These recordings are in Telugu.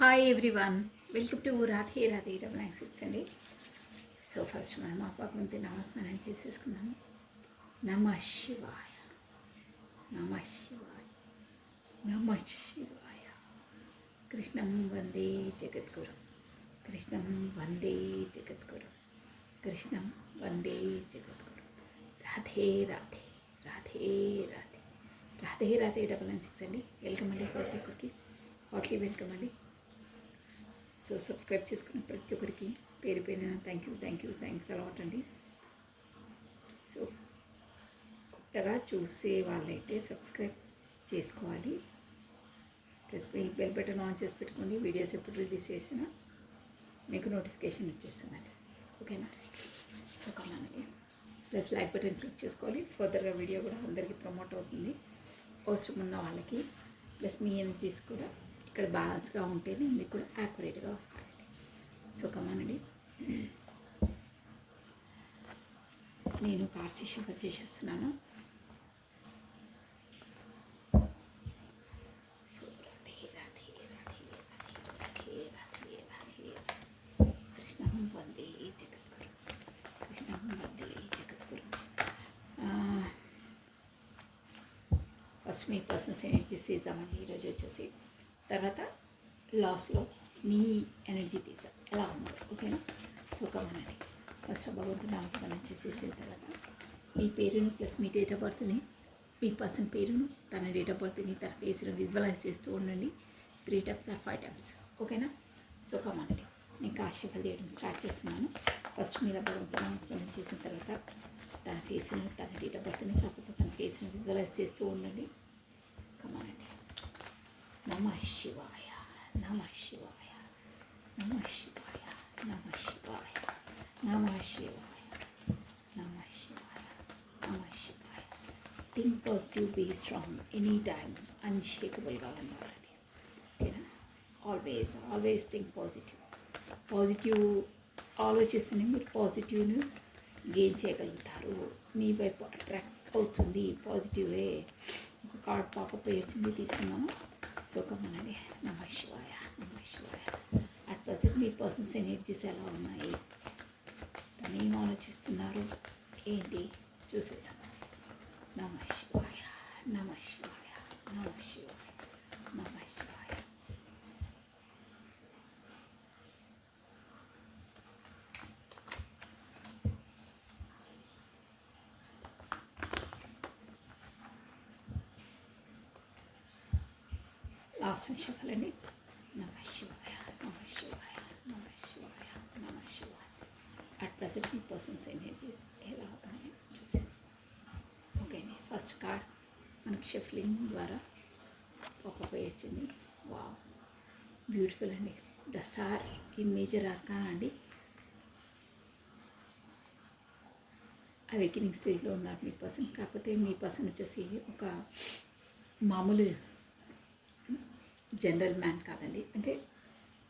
Hi everyone, welcome to Radhe Radhe 996 అండి. సో ఫస్ట్ మనం మా భగవంతి నామస్మరణ చేసేసుకుందాము. నమ శివాయ, నమ శివాయ, నమ శివాయ. కృష్ణం వందే జగద్గురు, కృష్ణం వందే జగద్గురు, కృష్ణం వందే జగద్గురు. రాధే రాధే, రాధే రాధే, రాధే రాధే 996 అండి. వెల్కమ్ అండి, ప్రతి ఒక్కరికి హాట్లీ వెల్కమ్ అండి. సో సబ్స్క్రైబ్ చేసుకున్న ప్రతి ఒక్కరికి పేరు పేరున థ్యాంక్స్ అలాట్ అండి. సో కొత్తగా చూసే వాళ్ళైతే సబ్స్క్రైబ్ చేసుకోవాలి. Plus me bell button on చేసి పెట్టుకోండి. వీడియోస్ ఎప్పుడు రిలీజ్ చేసినా మీకు నోటిఫికేషన్ వచ్చేస్తుందండి. ఓకేనా? సో కమానండి. ప్లస్ లైక్ బటన్ క్లిక్ చేసుకోవాలి. ఫర్దర్గా వీడియో కూడా అందరికీ ప్రమోట్ అవుతుంది, అవసరం ఉన్న వాళ్ళకి. ప్లస్ మీ ఎనర్జీస్ కూడా ఇక్కడ బ్యాలెన్స్గా ఉంటేనే మీకు కూడా యాక్యురేట్గా వస్తాయండి. సో కమానండి. నేను కార్సీ షఫల్ చేసేస్తున్నాను. సో రాధే రాధే రాధే రాధే రాధే రాధే, కృష్ణం వందే జగద్గురు, కృష్ణం వందే జగద్గురు. ఫస్ట్ మీ పర్సనల్స్ ఎనర్జీస్ తీద్దామండి ఈరోజు వచ్చేసి. తర్వాత లాస్ట్లో మీ ఎనర్జీ తీద్దాం ఎలా ఉందో. ఓకేనా? సో కమనండి. ఫస్ట్ భగవంతుని నామస్మరణ చేసేసిన తర్వాత మీ పేరును ప్లస్ మీ డేట్ ఆఫ్ బర్త్ని, మీ పర్సన్ పేరును, తన డేట్ ఆఫ్ బర్త్ని, తన ఫేస్ను విజువలైజ్ చేస్తూ ఉండండి 3 times ఆర్ 5 times. ఓకేనా? సో కమనండి. నేను కాశీఫల్ చేయడం స్టార్ట్ చేస్తున్నాను. ఫస్ట్ మీరు భగవంతుని నామస్మరణ చేసిన తర్వాత తన ఫేస్ని, తన డేట్ ఆఫ్ బర్త్ని, కాకపోతే తన ఫేస్ని విజువలైజ్ చేస్తూ ఉండండి. కమనండి. నమ శివాయ, నమ శివాయ, నమ శివాయ, నమ శివాయ, నమ శివాయ, నమ శివాయ, నమ శివాయ. Think positive, be strong, any time అన్షేకబుల్గా ఉండాలండి. ఓకేనా? ఆల్వేస్ థింక్ పాజిటివ్ ఆలోచిస్తేనే మీరు పాజిటివ్ను గెయిన్ చేయగలుగుతారు. మీ వైపు అట్రాక్ట్ అవుతుంది పాజిటివే. ఒక కార్డ్ పాపప్ వచ్చింది, తీసుకున్నాను. సో కమనండి. నమ శివాయ, నమ శివాయ. At present me persons energies ఎలా ఉన్నాయి, తను ఏం ఆలోచిస్తున్నారు ఏంటి చూసేసాం. నమ శివాయ, నమ శివాయ, నమ శివాయ, నమ శివాయ. లాస్ట్ షఫల్ అండి. నమ శివాయ, నమ శివాయ, నమ శివాయ, నమ శివాయ. At present me persons energies ఎలా ఉన్నాయో చూసేస్తాం. ఓకే అండి. ఫస్ట్ కార్డ్ మనకు షఫలింగ్ ద్వారా పాపప్ వచ్చింది. వావ్, బ్యూటిఫుల్ అండి. The star in major arcana అండి. అవేకినింగ్ స్టేజ్లో ఉన్నారు మీ పర్సన్. కాకపోతే మీ పర్సన్ వచ్చేసి ఒక మామూలు జనరల్ మ్యాన్ కాదండి. అంటే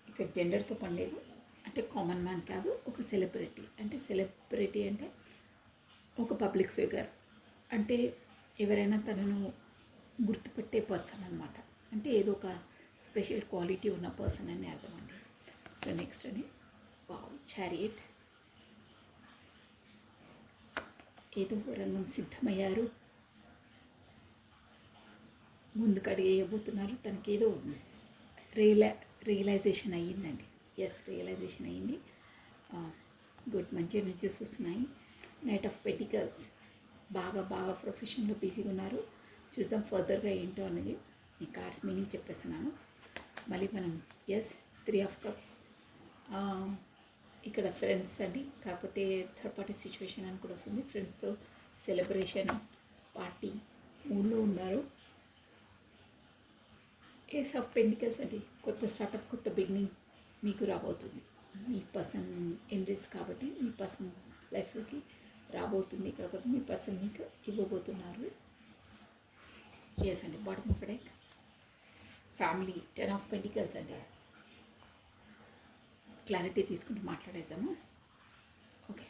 ఇక్కడ జెండర్తో పని లేదు. అంటే కామన్ మ్యాన్ కాదు, ఒక సెలబ్రిటీ. అంటే ఒక పబ్లిక్ ఫిగర్. అంటే ఎవరైనా తనను గుర్తుపెట్టే పర్సన్ అనమాట. అంటే ఏదో ఒక స్పెషల్ క్వాలిటీ ఉన్న పర్సన్ అని అర్థం అండి. సో నెక్స్ట్ అని వావ్, చారియట్. ఏదో రంగం సిద్ధమయ్యారు, ముందుకు అడిగేయబోతున్నారు. తనకేదో రియలైజేషన్ అయ్యిందండి. రియలైజేషన్ అయ్యింది. గుడ్, మంచి ఎనర్జీస్ వస్తున్నాయి. Knight of pentacles. బాగా ప్రొఫెషన్లో బిజీగా ఉన్నారు. చూద్దాం ఫర్దర్గా ఏంటో అనేది. ఈ కార్డ్స్ మీనింగ్ చెప్పేస్తున్నాను. మళ్ళీ మనం 3 of cups. ఇక్కడ ఫ్రెండ్స్ అండి, కాకపోతే థర్డ్ పార్టీ సిచ్యువేషన్ అని కూడా వస్తుంది. ఫ్రెండ్స్తో సెలబ్రేషన్, పార్టీ మూడ్లో ఉన్నారు. ఏస్ ఆఫ్ పెంటికల్స్ అండి. కొత్త స్టార్టప్, కొత్త బిగినింగ్ మీకు రాబోతుంది. మీ పర్సన్ ఎనర్జీస్ కాబట్టి మీ పర్సన్ లైఫ్లోకి రాబోతుంది. కాకపోతే మీ పర్సన్ మీకు ఇవ్వబోతున్నారు. అండి. Bottom of deck family, 10 of Pentacles అండి. క్లారిటీ తీసుకుంటూ మాట్లాడేసాము. Okay,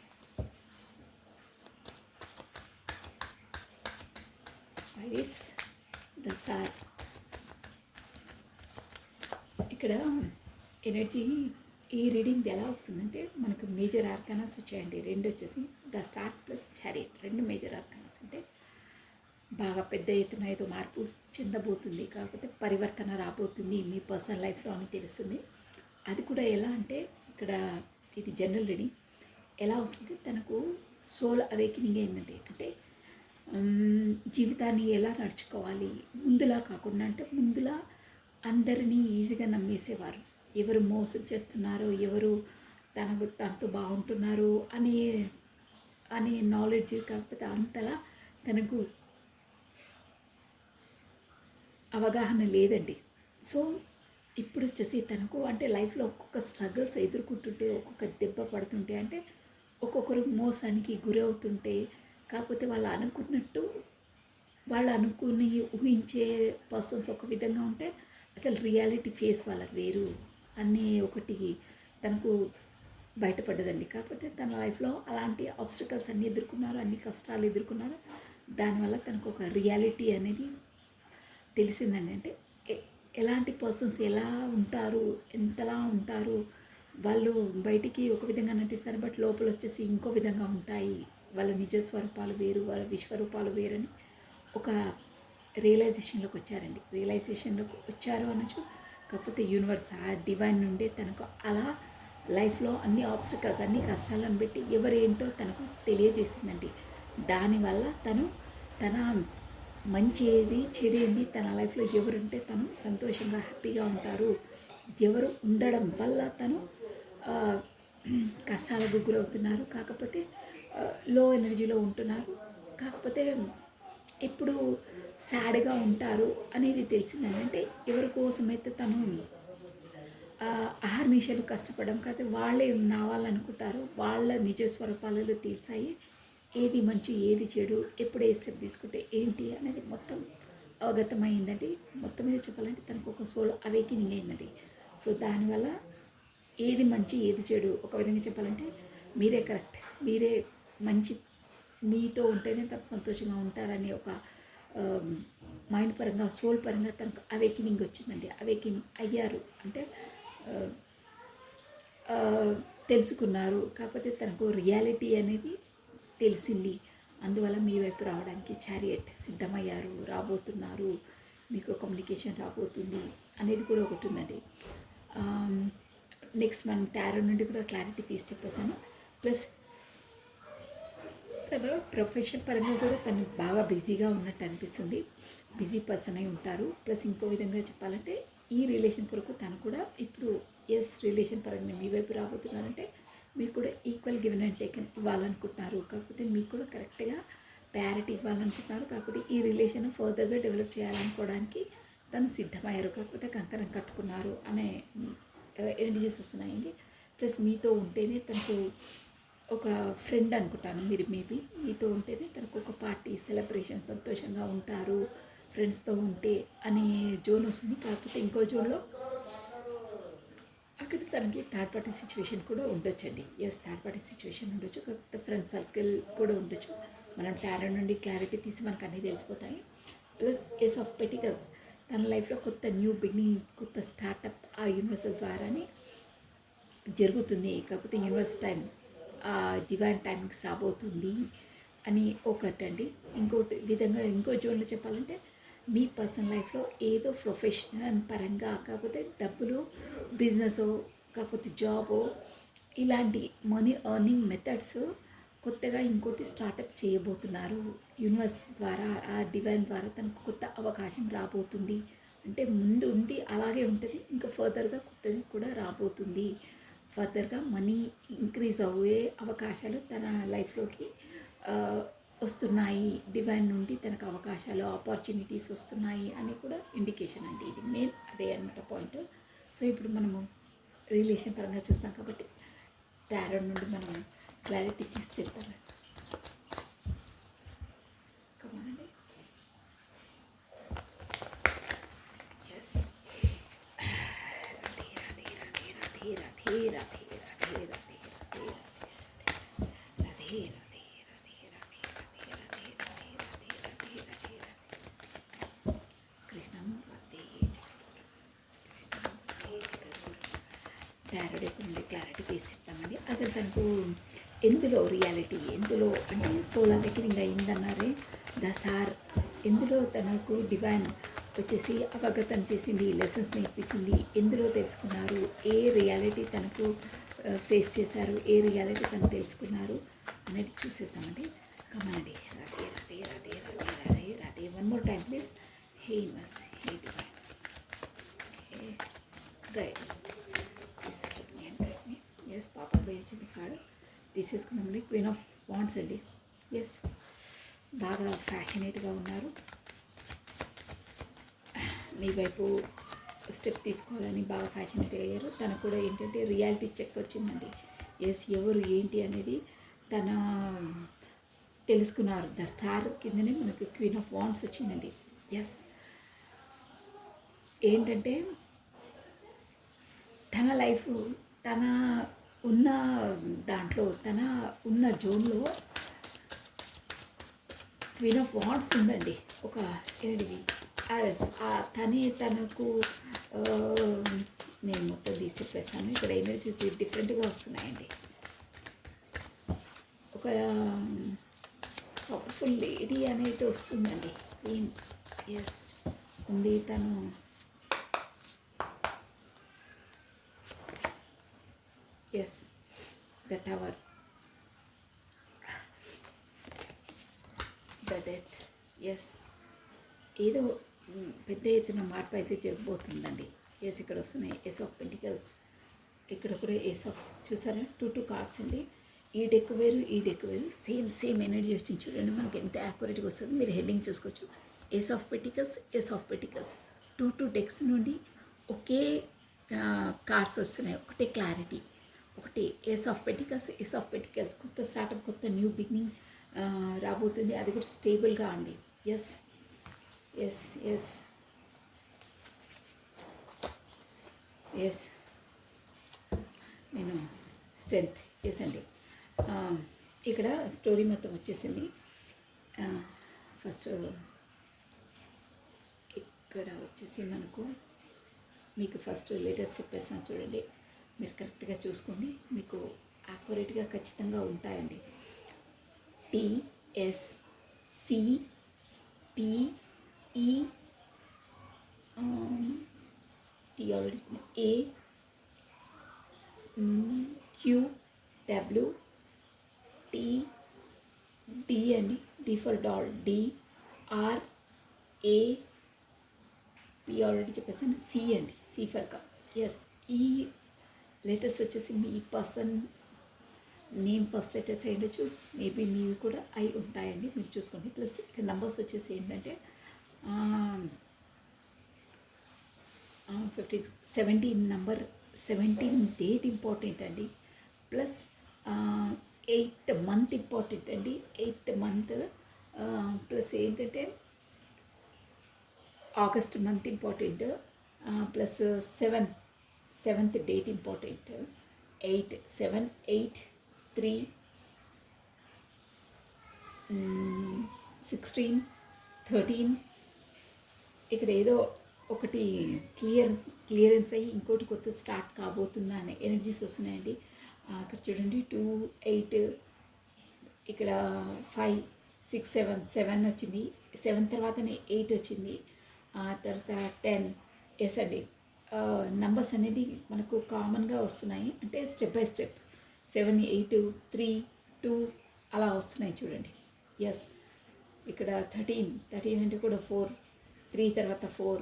the star. ఇక్కడ ఎనర్జీ ఈ రీడింగ్ ఎలా వస్తుందంటే మనకు మేజర్ ఆర్కానాస్ వచ్చాయండి. 2 వచ్చేసి the star plus chariot, 2 major arcanas అంటే బాగా పెద్ద ఎత్తున ఏదో మార్పు చెందబోతుంది, కాకపోతే పరివర్తన రాబోతుంది మీ పర్సనల్ లైఫ్లో అని తెలుస్తుంది. అది కూడా ఎలా అంటే ఇక్కడ ఇది జనరల్ రీడింగ్ ఎలా వస్తుంది, తనకు సోల్ అవేకినింగ్ అయిందండి. అంటే జీవితాన్ని ఎలా నడుచుకోవాలి ముందులా కాకుండా, అంటే ముందులా అందరినీ ఈజీగా నమ్మేసేవారు, ఎవరు మోసం చేస్తున్నారో, ఎవరు తనతో బాగుంటున్నారు అనే నాలెడ్జ్, కాకపోతే అంతలా తనకు అవగాహన లేదండి. సో ఇప్పుడు వచ్చేసి తనకు అంటే లైఫ్లో ఒక్కొక్క స్ట్రగుల్స్ ఎదుర్కొంటుంటే, ఒక్కొక్క దెబ్బ పడుతుంటే, అంటే ఒక్కొక్కరు మోసానికి గురవుతుంటే, కాకపోతే వాళ్ళు అనుకున్నట్టు వాళ్ళు అనుకుని ఊహించే పర్సన్స్ ఒక విధంగా ఉంటే అసలు రియాలిటీ ఫేస్ వాళ్ళది వేరు అనే ఒకటి తనకు బయటపడ్డదండి. కాకపోతే తన లైఫ్లో అలాంటి ఆబ్స్టికల్స్ అన్నీ ఎదుర్కొన్నారు, అన్ని కష్టాలు ఎదుర్కొన్నారు. దానివల్ల తనకు ఒక రియాలిటీ అనేది తెలిసిందండి. అంటే ఎలాంటి పర్సన్స్ ఎలా ఉంటారు, ఎంతలా ఉంటారు, వాళ్ళు బయటికి ఒక విధంగా నటిస్తారు, బట్ లోపల వచ్చేసి ఇంకో విధంగా ఉంటాయి, వాళ్ళ నిజ స్వరూపాలు వేరు, వాళ్ళ విశ్వరూపాలు వేరని ఒక రియలైజేషన్లోకి వచ్చారండి. రియలైజేషన్లోకి వచ్చారు అనొచ్చు. కాకపోతే యూనివర్స్ ఆ డివైన్ నుండే తనకు అలా లైఫ్లో అన్ని ఆబ్స్టికల్స్, అన్ని కష్టాలను పెట్టి ఎవరేంటో తనకు తెలియజేసిందండి. దానివల్ల తన మంచి ఏది చెడు ఏంది, తన లైఫ్లో ఎవరుంటే తను సంతోషంగా హ్యాపీగా ఉంటారు, ఎవరు ఉండడం వల్ల తను కష్టాలకు గురవుతున్నారు, కాకపోతే లో ఎనర్జీలో ఉంటున్నారు, కాకపోతే ఎప్పుడు సాడ్గా ఉంటారు అనేది తెలిసిందని. అంటే ఎవరి కోసమైతే తను అహర్నిశలు కష్టపడడం కాదు, వాళ్ళే నా వాళ్ళు అనుకుంటారు, వాళ్ళ నిజ స్వరూపాలలో తీర్చాయి ఏది మంచి ఏది చెడు, ఎప్పుడు ఏ స్టెప్ తీసుకుంటే ఏంటి అనేది మొత్తం అవగతమైందండి. మొత్తం మీద చెప్పాలంటే తనకు ఒక సోల్ అవేకినింగ్ అయిందండి. సో దానివల్ల ఏది మంచి ఏది చెడు, ఒక విధంగా చెప్పాలంటే మీరే కరెక్ట్, మీరే మంచి, మీతో ఉంటేనే తను సంతోషంగా ఉంటారని ఒక మైండ్ పరంగా, సోల్ పరంగా తనకు అవేకినింగ్ వచ్చిందండి. అవేకినింగ్ అయ్యారు అంటే తెలుసుకున్నారు, కాకపోతే తనకు రియాలిటీ అనేది తెలిసింది. అందువల్ల మీ వైపు రావడానికి చారియట్ సిద్ధమయ్యారు, రాబోతున్నారు, మీకు కమ్యూనికేషన్ రాబోతుంది అనేది కూడా ఒకటి ఉందండి. నెక్స్ట్ మనం టారో నుండి కూడా క్లారిటీ తీసి చెప్పేసాను. ప్లస్ తన ప్రొఫెషన్ పరంగా కూడా తను బాగా బిజీగా ఉన్నట్టు అనిపిస్తుంది, బిజీ పర్సన్ అయి ఉంటారు. ప్లస్ ఇంకో విధంగా చెప్పాలంటే ఈ రిలేషన్ కొరకు తను కూడా ఇప్పుడు రిలేషన్ పరంగా మీ వైపు రాబోతున్నారంటే మీకు కూడా ఈక్వల్ గివెన్ అండ్ టేకన్ ఇవ్వాలనుకుంటున్నారు, కాకపోతే మీకు కూడా కరెక్ట్గా ప్రయారిటీ ఇవ్వాలనుకుంటున్నారు, కాకపోతే ఈ రిలేషన్ ఫర్దర్గా డెవలప్ చేయాలనుకోవడానికి తను సిద్ధమయ్యారు, కాకపోతే కంకణం కట్టుకున్నారు అనే ఎనర్జీస్ వస్తున్నాయండి. ప్లస్ మీతో ఉంటేనే తనకు ఒక ఫ్రెండ్ అనుకుంటాను, మీరు మేబీ మీతో ఉంటేనే తనకు ఒక పార్టీ సెలబ్రేషన్ సంతోషంగా ఉంటారు ఫ్రెండ్స్తో ఉంటే అనే జోన్ వస్తుంది. కాకపోతే ఇంకో జోన్లో అక్కడ తనకి థర్డ్ పార్టీ సిచ్యువేషన్ కూడా ఉండొచ్చండి. థర్డ్ పార్టీ సిచ్యువేషన్ ఉండొచ్చు, కాకపోతే ఫ్రెండ్ సర్కిల్ కూడా ఉండొచ్చు. మనం టారో నుండి క్లారిటీ తీసి మనకు అన్నీ తెలిసిపోతాయి. ప్లస్ ఏస్ ఆఫ్ పెటికల్స్ తన లైఫ్లో కొత్త న్యూ బిగినింగ్, కొత్త స్టార్టప్ ఆ యూనివర్సల్ ద్వారానే జరుగుతుంది, కాకపోతే యూనివర్స్ టైం ఆ డివైన్ టైమింగ్స్ రాబోతుంది అని ఒకటండి. ఇంకోటి విధంగా ఇంకో జోన్లో చెప్పాలంటే మీ పర్సనల్ లైఫ్లో ఏదో ప్రొఫెషనల్ పరంగా, కాకపోతే డబ్బులు, బిజినెస్, కాకపోతే జాబో, ఇలాంటి మనీ ఎర్నింగ్ మెథడ్స్ కొత్తగా ఇంకోటి స్టార్టప్ చేయబోతున్నారు. యూనివర్స్ ద్వారా ఆ డివైన్ ద్వారా తనకు కొత్త అవకాశం రాబోతుంది. అంటే ముందు ఉంది అలాగే ఉంటుంది, ఇంకా ఫర్దర్గా కొత్తది కూడా రాబోతుంది. ఫర్దర్గా మనీ ఇంక్రీజ్ అయ్యే అవకాశాలు తన లైఫ్లోకి వస్తున్నాయి, డివైన్ నుండి తనకు అవకాశాలు, ఆపర్చునిటీస్ వస్తున్నాయి అని కూడా ఇండికేషన్ అండి. ఇది మెయిన్ అదే అనమాట పాయింట్. సో ఇప్పుడు మనము రిలేషన్ పరంగా చూస్తాం కాబట్టి టారో నుండి మనం క్లారిటీ తీసి చెప్తాను. కమానండి. ఎస్ రాధే రాధే రాధే రాధే రాధే రాధే రాధే రాధే రాధే రాధే కృష్ణం వందే జగద్గురు, కృష్ణం వందే జగద్గురు, టారో డెక్ నుండి క్లారిటీ తీసి చెప్తామండి. అసలు తనకు ఎందులో రియాలిటీ, ఎందులో అంటే సోల్ అవేకనింగ్ అయిందన్నారే, ద స్టార్ ఎందులో తనకు డివైన్ వచ్చేసి అవగతం చేసింది, లెసన్స్ నేర్పించింది, ఎందులో తెలుసుకున్నారు, ఏ రియాలిటీ తనకు ఫేస్ చేశారు, ఏ రియాలిటీ తను తెలుసుకున్నారు అనేది చూసేస్తామండి. కమాండి Radhe Radhe Radhe Radhe Radhe Radhe. One more time please. Hey మస్ hey divine hey guide me and guide me. Yes పాప పోయి వచ్చింది కార్డు తీసేసుకుందామండి. క్వీన్ ఆఫ్ వాండ్స్ అండి. ఎస్ బాగా ఫ్యాషనేట్గా ఉన్నారు. మీ వైపు స్టెప్ తీసుకోవాలని బాగా ఫ్యాషనేట్ అయ్యారు. తనకు కూడా ఏంటంటే రియాలిటీ చెక్ వచ్చిందండి. ఎస్ ఎవరు ఏంటి అనేది తన తెలుసుకున్నారు. ద స్టార్ కిందనే మనకు క్వీన్ ఆఫ్ వాండ్స్ వచ్చిందండి. ఎస్ ఏంటంటే తన లైఫ్, తన ఉన్న దాంట్లో, తన ఉన్న జోన్లో క్వీన్ ఆఫ్ వాండ్స్ ఉందండి. ఒక ఎనర్జీ తనే తనకు నేను మొత్తం తీసి చెప్పేస్తాను. ఇక్కడ ఎనర్జీస్ డిఫరెంట్గా వస్తున్నాయండి. ఒక పవర్ఫుల్ లేడీ అనేది వస్తుందండి. క్వీన్ ఎస్ ఉంది. తను yes the tower, the death. Yes ఏదో పెద్ద ఎత్తున మార్పు అయితే జరగబోతుందండి. ఎస్ ఇక్కడ వస్తున్నాయి ఏస్ ఆఫ్ పెంటికల్స్. ఇక్కడ కూడా ఏస్ ఆఫ్ చూసారా, టూ కార్డ్స్ అండి. ఈ డెక్ వేరు, ఈ డెక్ వేరు, సేమ్ ఎనర్జీ వచ్చింది చూడండి. మనకి ఎంత యాక్యురేట్గా వస్తుంది. మీరు హెడ్డింగ్ చూసుకోవచ్చు. Ace of pentacles, ace of pentacles. Two decks నుండి ఒకే కార్డ్స్ వస్తున్నాయి. ఒకటే క్లారిటీ, ఒకటి ace of pentacles, ace of pentacles. కొత్త స్టార్ట్అప్, కొత్త న్యూ బిగినింగ్ రాబోతుంది. అది కూడా స్టేబుల్గా అండి. ఎస్ ఎస్ ఎస్ ఎస్ నేను స్ట్రెంత్. ఎస్ అండి. ఇక్కడ స్టోరీ మొత్తం వచ్చేసింది. ఫస్ట్ ఇక్కడ వచ్చేసి మనకు మీకు ఫస్ట్ లెటర్స్ చెప్పేస్తాను చూడండి. మీరు కరెక్ట్గా చూసుకోండి. మీకు యాక్యురేట్గా ఖచ్చితంగా ఉంటాయండి. T S C P E T already A Q W T D అండి. D for doll, D R A P already చెప్పేసాను. సి అండి, C for cup. S E letters వచ్చేసి మీ పర్సన్ నేమ్ ఫస్ట్ లెటర్స్ అయ్యొచ్చు. మేబీ మీవి కూడా అయి ఉంటాయండి. మీరు చూసుకోండి. ప్లస్ ఇక్కడ నెంబర్స్ వచ్చేసి ఏంటంటే 17 నెంబర్, 17 డేట్ ఇంపార్టెంట్ అండి. ప్లస్ 8th మంత్ ఇంపార్టెంట్ అండి. 8th మంత్ ప్లస్ ఏంటంటే August month important. Plus 7th date important. 8 7 8 3 16 13. ఇక్కడ ఏదో ఒకటి క్లియరెన్స్ అయ్యి ఇంకోటి కొత్త స్టార్ట్ కాబోతుందా అనే ఎనర్జీస్ వస్తున్నాయండి. అక్కడ చూడండి 2 8, ఇక్కడ 5 6 7 వచ్చింది. 7 తర్వాతనే 8 వచ్చింది. తర్వాత 10. ఎస్ అండి. నంబర్స్ అనేది మనకు కామన్గా వస్తున్నాయి. అంటే స్టెప్ బై స్టెప్ 7 8 3 2 అలా వస్తున్నాయి చూడండి. ఎస్ ఇక్కడ 13 అంటే కూడా 4, 3 తర్వాత 4,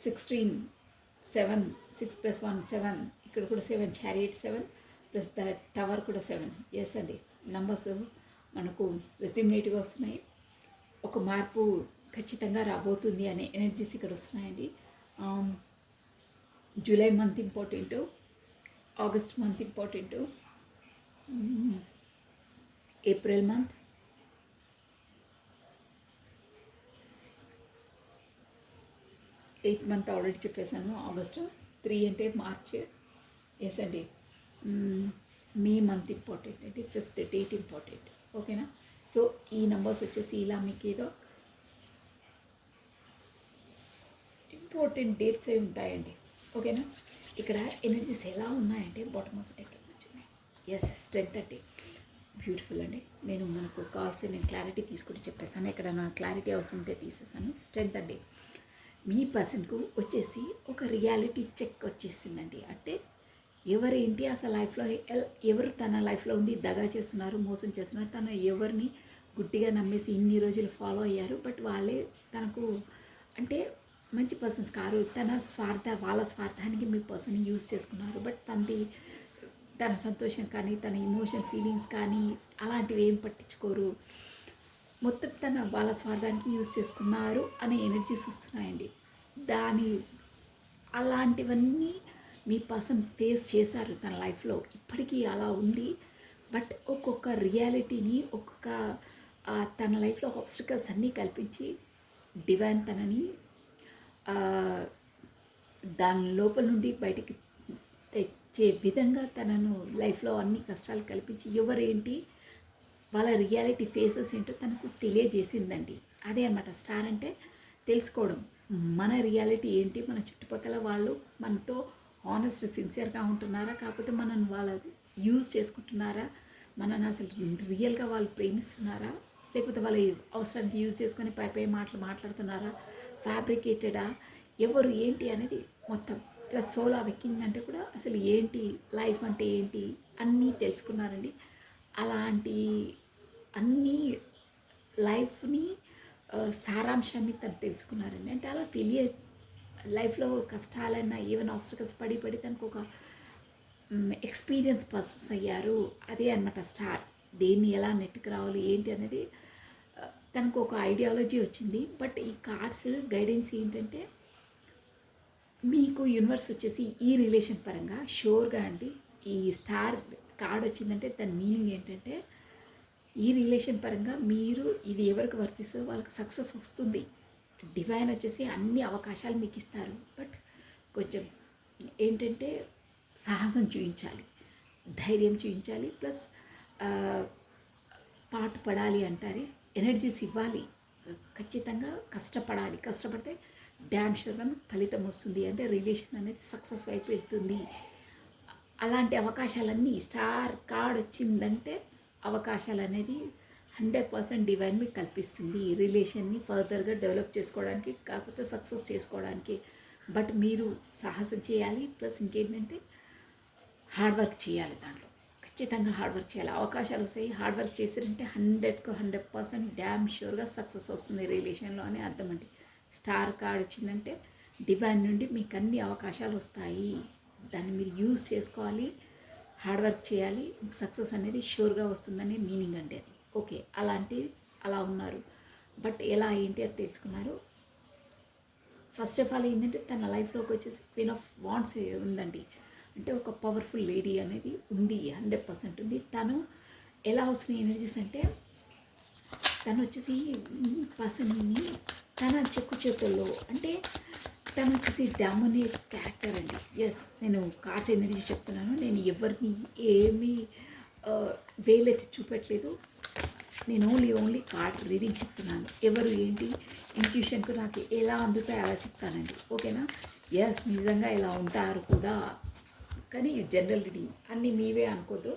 16 7 6 + 1 7. ఇక్కడ కూడా 7 చారియట్ 7 ప్లస్ ద టవర్ కూడా 7. ఎస్ అండి. నంబర్స్ మనకు రెసిమినేట్గా వస్తున్నాయి. ఒక మార్పు ఖచ్చితంగా రాబోతుంది అనే ఎనర్జీస్ ఇక్కడ వస్తున్నాయండి. July month important, August month important, April month, eighth month already చెప్పేశాను. ఆగస్టు 3 అంటే మార్చ్. ఎస్ అండి. మే మంత్ ఇంపార్టెంట్ అండి. 5th date important. ఓకేనా. సో ఈ నెంబర్స్ వచ్చేసి ఇలా మీకు ఏదో ఇంపార్టెంట్ డేట్స్ అయి ఉంటాయండి. ఓకేనా. ఇక్కడ ఎనర్జీస్ ఎలా ఉన్నాయంటే బాటమ్ ఆఫ్ డెక్ వచ్చినాయి. ఎస్, స్ట్రెంత్ అండి, బ్యూటిఫుల్ అండి. మనకు కావాల్సిన క్లారిటీ తీసుకుంటూ చెప్పేసాను. ఇక్కడ నా క్లారిటీ అవసరం ఉంటే తీసేసాను. స్ట్రెంత్ అండి, మీ పర్సన్కు వచ్చేసి ఒక రియాలిటీ చెక్ వచ్చేసిందండి. అంటే ఎవరేంటి అసలు లైఫ్లో ఎవరు తన లైఫ్లో ఉండి దగా చేస్తున్నారు, మోసం చేస్తున్నారు, తను ఎవరిని గుడ్డిగా నమ్మేసి ఇన్ని రోజులు ఫాలో అయ్యారు. బట్ వాళ్ళే తనకు అంటే మంచి పర్సన్స్ కారు. వాళ్ళ స్వార్థానికి మీ పర్సన్ని యూజ్ చేసుకున్నారు. బట్ తన సంతోషం కానీ తన ఇమోషన్ ఫీలింగ్స్ కానీ అలాంటివి ఏం పట్టించుకోరు. మొత్తం వాళ్ళ స్వార్థానికి యూజ్ చేసుకున్నారు అనే ఎనర్జీస్ వస్తున్నాయండి. అలాంటివన్నీ మీ పర్సన్ ఫేస్ చేశారు తన లైఫ్లో, ఇప్పటికీ అలా ఉంది. బట్ ఒక్కొక్క రియాలిటీని తన లైఫ్లో ఆబ్స్టికల్స్ అన్నీ కల్పించి డివైన్ తనని దాని లోపల నుండి బయటికి తెచ్చే విధంగా తనను లైఫ్లో అన్ని కష్టాలు కల్పించి ఎవరేంటి వాళ్ళ రియాలిటీ ఫేసెస్ ఏంటో తనకు తెలియజేసిందండి. అదే అన్నమాట స్టార్ అంటే, తెలుసుకోవడం మన రియాలిటీ ఏంటి, మన చుట్టుపక్కల వాళ్ళు మనతో హానెస్ట్ సిన్సియర్గా ఉంటున్నారా, కాకపోతే మనల్ని వాళ్ళు యూజ్ చేసుకుంటున్నారా, మనల్ని అసలు రియల్గా వాళ్ళు ప్రేమిస్తున్నారా, లేకపోతే వాళ్ళ అవసరానికి యూజ్ చేసుకొని పై మాట్లాడుతున్నారా, ఫ్యాబ్రికేటెడా, ఎవరు ఏంటి అనేది మొత్తం. ప్లస్ సోల్ అవేకింగ్ అంటే కూడా అసలు ఏంటి లైఫ్ అంటే ఏంటి అన్నీ తెలుసుకున్నారండి. అలాంటి అన్నీ లైఫ్ని సారాంశాన్ని తను తెలుసుకున్నారండి. అంటే అలా లైఫ్లో కష్టాలన్నా ఈవెన్ ఆబ్స్టికల్స్ పడి తనకు ఒక ఎక్స్పీరియన్స్ పర్సన్స్ అయ్యారు. అదే అనమాట స్టార్. దేన్ని ఎలా నెట్టుకు రావాలి ఏంటి అనేది తనకు ఒక ఐడియాలజీ వచ్చింది. బట్ ఈ కార్డ్స్ గైడెన్స్ ఏంటంటే, మీకు యూనివర్స్ వచ్చేసి ఈ రిలేషన్ పరంగా షూర్గా అండి, ఈ స్టార్ కార్డ్ వచ్చిందంటే దాని మీనింగ్ ఏంటంటే, ఈ రిలేషన్ పరంగా మీరు ఇది ఎవరికి వర్తిస్తుందో వాళ్ళకి సక్సెస్ వస్తుంది. డివైన్ వచ్చేసి అన్ని అవకాశాలు మీకు ఇస్తారు. బట్ కొంచెం ఏంటంటే సాహసం చూపించాలి, ధైర్యం చూపించాలి, ప్లస్ పాటు పడాలి అంటారే, ఎనర్జీస్ ఇవ్వాలి, ఖచ్చితంగా కష్టపడాలి. కష్టపడితే డ్యామ్ షూర్గా ఫలితం వస్తుంది. అంటే రిలేషన్ అనేది సక్సెస్ వైపు వెళ్తుంది. అలాంటి అవకాశాలన్నీ స్టార్ కార్డ్ వచ్చిందంటే అవకాశాలు అనేది 100% డివైన్ మీకు కల్పిస్తుంది రిలేషన్ని ఫర్దర్గా డెవలప్ చేసుకోవడానికి, కాకపోతే సక్సెస్ చేసుకోవడానికి. బట్ మీరు సాహసం చేయాలి, ప్లస్ ఇంకేంటంటే హార్డ్ వర్క్ చేయాలి. దాంట్లో ఖచ్చితంగా హార్డ్ వర్క్ చేయాలి. అవకాశాలు వస్తాయి, హార్డ్ వర్క్ చేసారంటే 100% డ్యామ్ షూర్గా సక్సెస్ వస్తుంది రిలేషన్లో అని అర్థం అండి. స్టార్ కార్డ్ వచ్చిందంటే డివైన్ నుండి మీకు అన్ని అవకాశాలు వస్తాయి, దాన్ని మీరు యూజ్ చేసుకోవాలి, హార్డ్ వర్క్ చేయాలి, మీకు సక్సెస్ అనేది షూర్గా వస్తుందనే మీనింగ్ అండి అది. ఓకే, అలా ఉన్నారు. బట్ ఎలా ఏంటి అది తెలుసుకున్నారు. ఫస్ట్ ఆఫ్ ఆల్ ఏంటంటే తన లైఫ్లోకి వచ్చేసి క్వీన్ ఆఫ్ వాండ్స్ ఉందండి. అంటే ఒక పవర్ఫుల్ లేడీ అనేది ఉంది, 100% ఉంది. తను ఎలా వస్తున్నాయి ఎనర్జీస్ అంటే, తను వచ్చేసి ఈ పర్సన్ని తన చెక్కు చేతుల్లో, అంటే తను వచ్చేసి డామినేట్ క్యారెక్టర్ అండి. ఎస్, నేను కార్డ్స్ ఎనర్జీ చెప్తున్నాను, నేను ఎవరిని ఏమీ వేలెత్తి చూపెట్టలేదు, నేను ఓన్లీ కార్డ్ రీడింగ్ చెప్తున్నాను. ఎవరు ఏంటి ఇంట్యూషన్కు నాకు ఎలా అందుతాయో అలా చెప్తానండి. ఓకేనా. ఎస్, నిజంగా ఇలా ఉంటారు కూడా, కానీ జనరల్ రీడింగ్ అన్నీ మీవే అనుకోద్దు,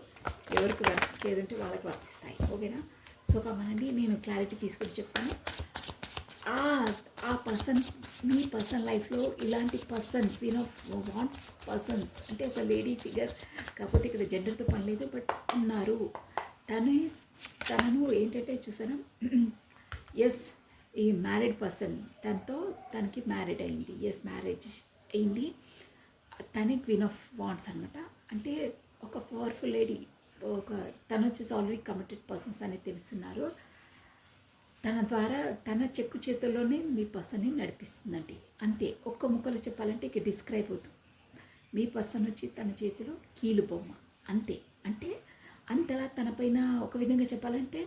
ఎవరికి వర్తించేదంటే వాళ్ళకి వర్తిస్తాయి. ఓకేనా. సో కమనండి, నేను క్లారిటీ తీసుకొని చెప్తాను. ఆ పర్సన్, మీ పర్సన్ లైఫ్లో ఇలాంటి person queen of wands persons అంటే ఒక లేడీ ఫిగర్, కాకపోతే ఇక్కడ జెండర్తో పని లేదు, బట్ ఉన్నారు. తనను ఏంటంటే చూసాను. ఎస్, ఈ మ్యారీడ్ పర్సన్, తనకి మ్యారీడ్ అయింది. ఎస్, మ్యారేజ్ అయింది. తనే క్వీన్ ఆఫ్ వాండ్స్ అనమాట. అంటే ఒక పవర్ఫుల్ లేడీ, తను వచ్చేసి ఆల్రెడీ కమిటెడ్ పర్సన్స్ అనేది తెలుస్తున్నారు. తన ద్వారా తన చెక్కు చేతుల్లోనే మీ పర్సన్ని నడిపిస్తుందండి. అంతే, ఒక్క ముక్కలో చెప్పాలంటే ఇక డిస్క్రైబ్ అవుతుంది. మీ పర్సన్ వచ్చి తన చేతిలో కీలు బొమ్మ, అంతే. అంటే అంతలా తనపైన ఒక విధంగా చెప్పాలంటే,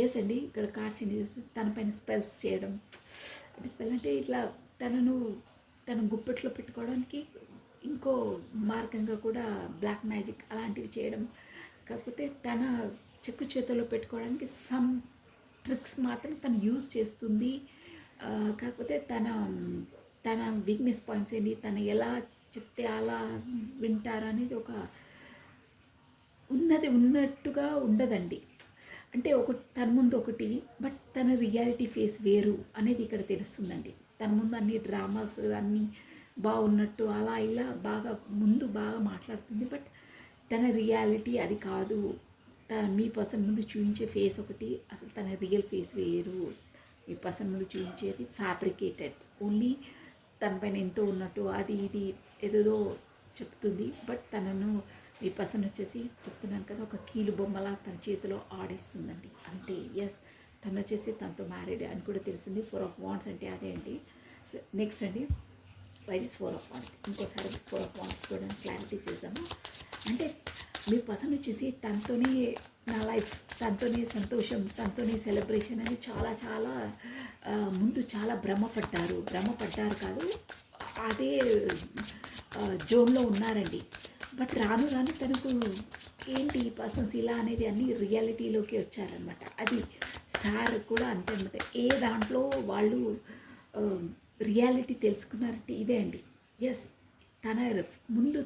ఎస్ అండి, ఇక్కడ కార్డ్స్ ఏంటి తనపైన స్పెల్స్ చేయడం. అంటే స్పెల్ అంటే ఇట్లా తన గుప్పెట్లో పెట్టుకోవడానికి ఇంకో మార్గంగా కూడా బ్లాక్ మ్యాజిక్ అలాంటివి చేయడం. కాకపోతే తన చెక్కు చేతుల్లో పెట్టుకోవడానికి సమ్ ట్రిక్స్ మాత్రం తను యూజ్ చేస్తుంది. కాకపోతే తన వీక్నెస్ పాయింట్స్ ఏంటి, తను ఎలా చెప్తే అలా వింటారు అనేది ఒక ఉన్నది ఉన్నట్టుగా ఉండదండి. అంటే తన ముందు ఒకటి, బట్ తన రియాలిటీ ఫేస్ వేరు అనేది ఇక్కడ తెలుస్తుందండి. తన ముందు అన్ని డ్రామాస్ అన్నీ బాగున్నట్టు అలా ఇలా బాగా మాట్లాడుతుంది. బట్ తన రియాలిటీ అది కాదు. మీ పర్సన్ ముందు చూపించే ఫేస్ ఒకటి, అసలు తన రియల్ ఫేస్ వేరు. మీ పర్సన్ ముందు చూపించేది ఫ్యాబ్రికేటెడ్, ఓన్లీ తన పైన ఎంతో ఉన్నట్టు అది ఇది ఏదేదో చెప్తుంది. బట్ తనను మీ పర్సన్ వచ్చేసి చెప్తున్నాను కదా, ఒక కీలు బొమ్మలా తన చేతిలో ఆడిస్తుందండి అంతే. ఎస్, తను వచ్చేసి తనతో మ్యారీడ్ అని కూడా తెలిసింది. 4 ఆఫ్ వాండ్స్ అంటే అదే అండి. నెక్స్ట్ అండి, వై ఇస్ 4 ఆఫ్ వాండ్స్. ఇంకోసారి 4 ఆఫ్ వాండ్స్ కూడా క్లారిటీ చేసాము. అంటే మీ పర్సన్ వచ్చేసి తనతోనే నా లైఫ్, తనతోనే సంతోషం, తనతోనే సెలబ్రేషన్ అని చాలా ముందు చాలా భ్రమపడ్డారు కాదు, అదే జోన్లో ఉన్నారండి. బట్ రాను తనకు ఏంటి ఈ పర్సన్స్ ఇలా అనేది అన్ని రియాలిటీలోకి వచ్చారనమాట. అది స్టార్ కూడా అంతే అనమాట. ఏ దాంట్లో వాళ్ళు రియాలిటీ తెలుసుకున్నారంటే ఇదే అండి. ఎస్, ముందు